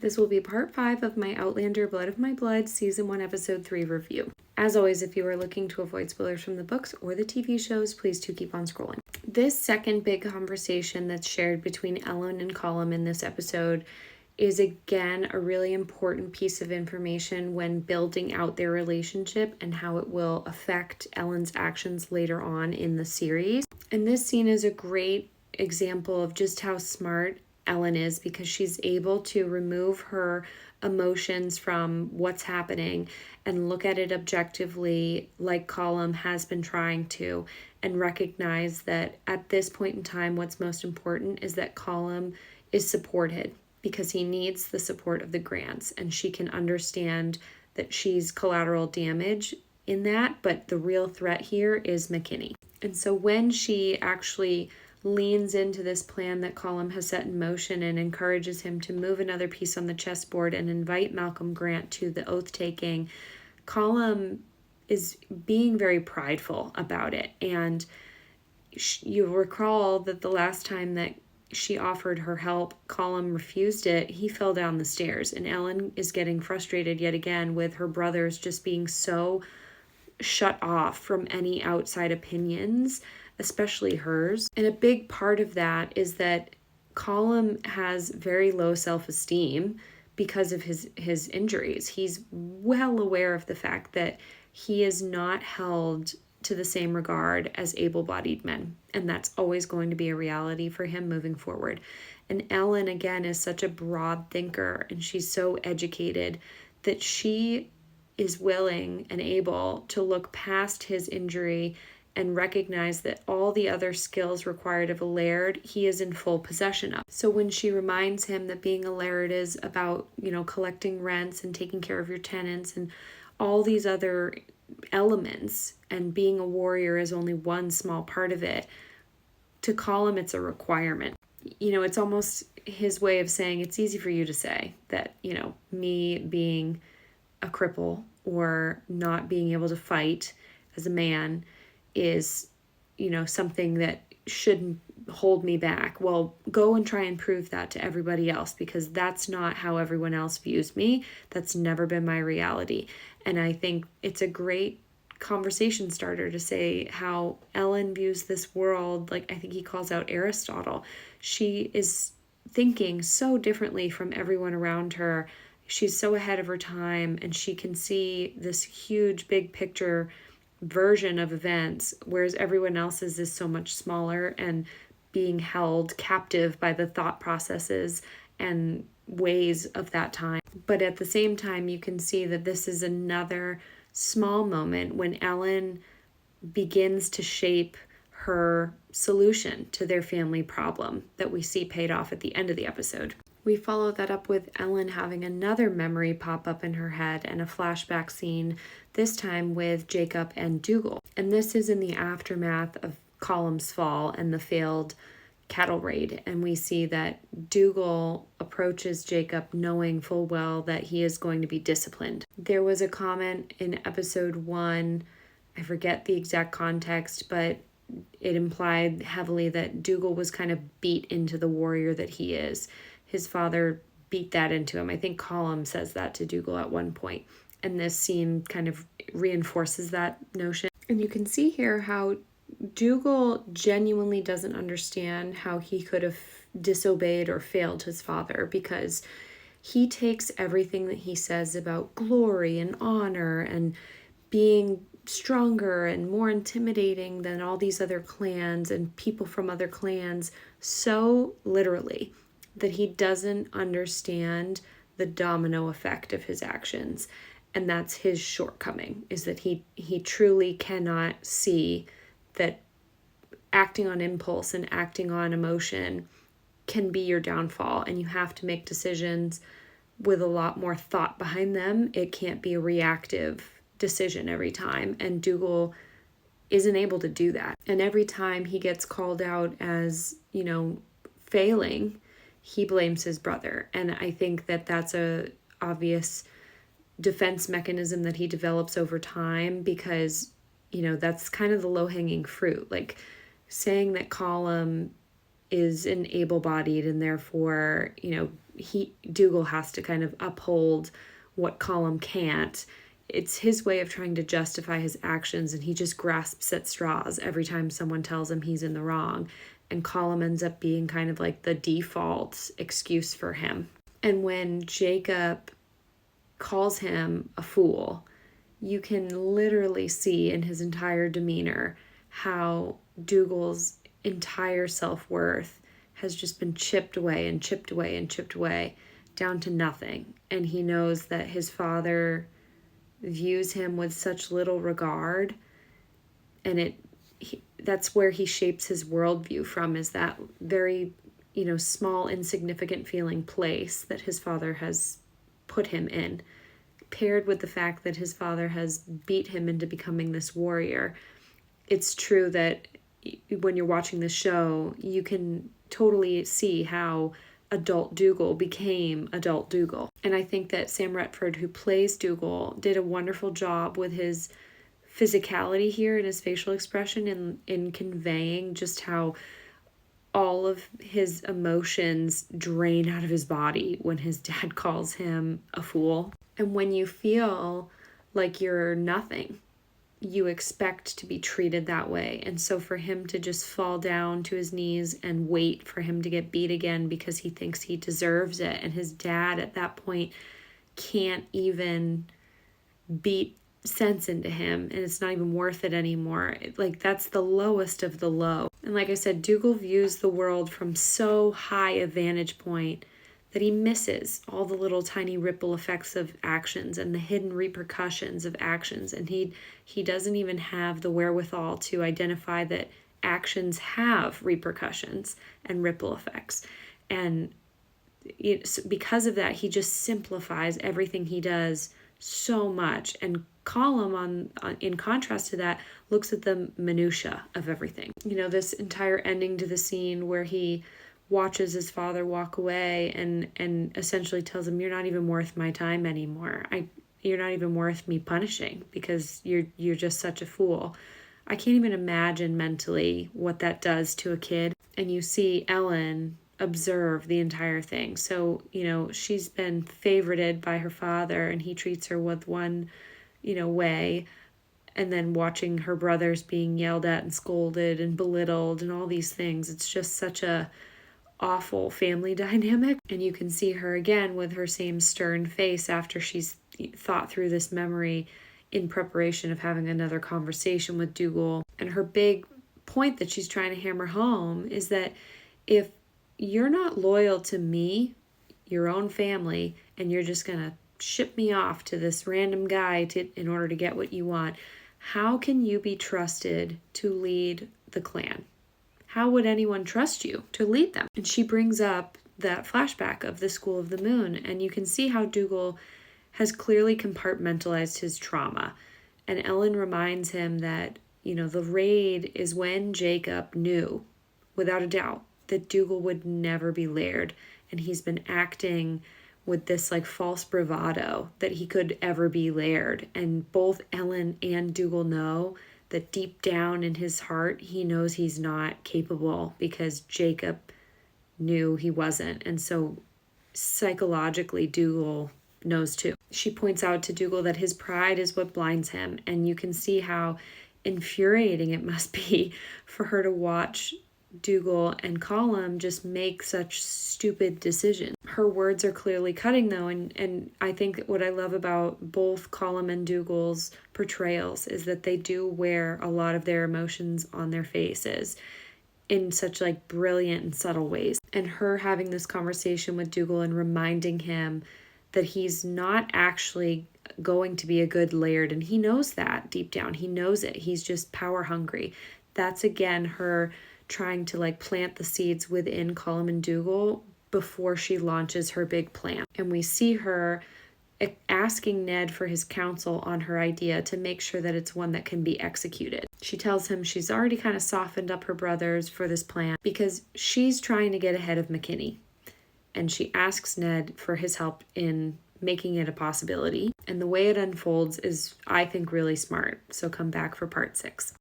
This will be part 5 of my Outlander Blood of My Blood Season 1 Episode 3 review. As always, if you are looking to avoid spoilers from the books or the TV shows, please do keep on scrolling. This second big conversation that's shared between Ellen and Colum in this episode is again a really important piece of information when building out their relationship and how it will affect Ellen's actions later on in the series. And this scene is a great example of just how smart Ellen is, because she's able to remove her emotions from what's happening and look at it objectively, like Colum has been trying to, and recognize that at this point in time, what's most important is that Colum is supported, because he needs the support of the Grants, and she can understand that she's collateral damage in that, but the real threat here is McKinney. And so when she actually leans into this plan that Colum has set in motion and encourages him to move another piece on the chessboard and invite Malcolm Grant to the oath-taking, Colum is being very prideful about it. And you'll recall that the last time that she offered her help, Colum refused it. He fell down the stairs, and Ellen is getting frustrated yet again with her brothers just being so shut off from any outside opinions, especially hers. And a big part of that is that Colum has very low self-esteem because of his injuries. He's well aware of the fact that he is not held to the same regard as able-bodied men, and that's always going to be a reality for him moving forward. And Ellen, again, is such a broad thinker, and she's so educated that she is willing and able to look past his injury and recognize that all the other skills required of a laird, he is in full possession of. So when she reminds him that being a laird is about, collecting rents and taking care of your tenants and all these other elements, and being a warrior is only one small part of it, to Colum it's a requirement. It's almost his way of saying, it's easy for you to say that, me being a cripple or not being able to fight as a man is, something that shouldn't hold me back. Well, go and try and prove that to everybody else, because that's not how everyone else views me. That's never been my reality. And I think it's a great conversation starter to say how Ellen views this world. Like, I think he calls out Aristotle. She is thinking so differently from everyone around her. She's so ahead of her time, and she can see this huge, big picture version of events, whereas everyone else's is so much smaller and being held captive by the thought processes and ways of that time. But at the same time, you can see that this is another small moment when Ellen begins to shape her solution to their family problem that we see paid off at the end of the episode. We follow that up with Ellen having another memory pop up in her head and a flashback scene, this time with Jacob and Dougal. And this is in the aftermath of Colum's fall and the failed cattle raid. And we see that Dougal approaches Jacob knowing full well that he is going to be disciplined. There was a comment in episode 1, I forget the exact context, but it implied heavily that Dougal was kind of beat into the warrior that he is. His father beat that into him. I think Colum says that to Dougal at one point. And this scene kind of reinforces that notion. And you can see here how Dougal genuinely doesn't understand how he could have disobeyed or failed his father, because he takes everything that he says about glory and honor and being stronger and more intimidating than all these other clans and people from other clans so literally that he doesn't understand the domino effect of his actions. And that's his shortcoming, is that he truly cannot see that acting on impulse and acting on emotion can be your downfall, and you have to make decisions with a lot more thought behind them. It can't be a reactive decision every time, and Dougal isn't able to do that. And every time he gets called out as, failing, he blames his brother. And I think that that's a obvious defense mechanism that he develops over time, because, that's kind of the low-hanging fruit. Like, saying that Colum is an able-bodied and therefore, Dougal has to kind of uphold what Colum can't. It's his way of trying to justify his actions, and he just grasps at straws every time someone tells him he's in the wrong. And Colum ends up being kind of like the default excuse for him. And when Jacob calls him a fool, you can literally see in his entire demeanor how Dougal's entire self-worth has just been chipped away and chipped away and chipped away down to nothing. And he knows that his father views him with such little regard, and that's where he shapes his worldview from, is that very, small, insignificant feeling place that his father has put him in, paired with the fact that his father has beat him into becoming this warrior. It's true that when you're watching the show, you can totally see how adult Dougal became adult Dougal. And I think that Sam Retford, who plays Dougal, did a wonderful job with his physicality here and his facial expression in conveying just how all of his emotions drain out of his body when his dad calls him a fool. And when you feel like you're nothing, you expect to be treated that way. And so for him to just fall down to his knees and wait for him to get beat again because he thinks he deserves it, and his dad at that point can't even beat sense into him, and it's not even worth it anymore. That's the lowest of the low. And like I said, Dougal views the world from so high a vantage point that he misses all the little tiny ripple effects of actions and the hidden repercussions of actions. And he doesn't even have the wherewithal to identify that actions have repercussions and ripple effects. And because of that, he just simplifies everything he does so much. And Colum, in contrast to that, looks at the minutia of everything. This entire ending to the scene where he watches his father walk away and essentially tells him, "You're not even worth my time anymore. You're not even worth me punishing because you're just such a fool." I can't even imagine mentally what that does to a kid. And you see Ellen observe the entire thing. So, she's been favorited by her father, and he treats her with one, way. And then watching her brothers being yelled at and scolded and belittled and all these things. It's just such a awful family dynamic. And you can see her again with her same stern face after she's thought through this memory in preparation of having another conversation with Dougal. And her big point that she's trying to hammer home is that if you're not loyal to me, your own family, and you're just going to ship me off to this random guy in order to get what you want, how can you be trusted to lead the clan? How would anyone trust you to lead them? And she brings up that flashback of the School of the Moon, and you can see how Dougal has clearly compartmentalized his trauma. And Ellen reminds him that, the raid is when Jacob knew, without a doubt, that Dougal would never be laird, and he's been acting with this false bravado that he could ever be laird. And both Ellen and Dougal know that deep down in his heart, he knows he's not capable because Jacob knew he wasn't. And so psychologically, Dougal knows too. She points out to Dougal that his pride is what blinds him. And you can see how infuriating it must be for her to watch Dougal and Colum just make such stupid decisions. Her words are clearly cutting though, and I think what I love about both Colum and Dougal's portrayals is that they do wear a lot of their emotions on their faces in such brilliant and subtle ways. And her having this conversation with Dougal and reminding him that he's not actually going to be a good laird, and he knows that deep down. He knows it. He's just power hungry. That's again her trying to plant the seeds within Colum and Dougal before she launches her big plan. And we see her asking Ned for his counsel on her idea to make sure that it's one that can be executed. She tells him she's already kind of softened up her brothers for this plan because she's trying to get ahead of McKinney. And she asks Ned for his help in making it a possibility. And the way it unfolds is, I think, really smart. So come back for part 6.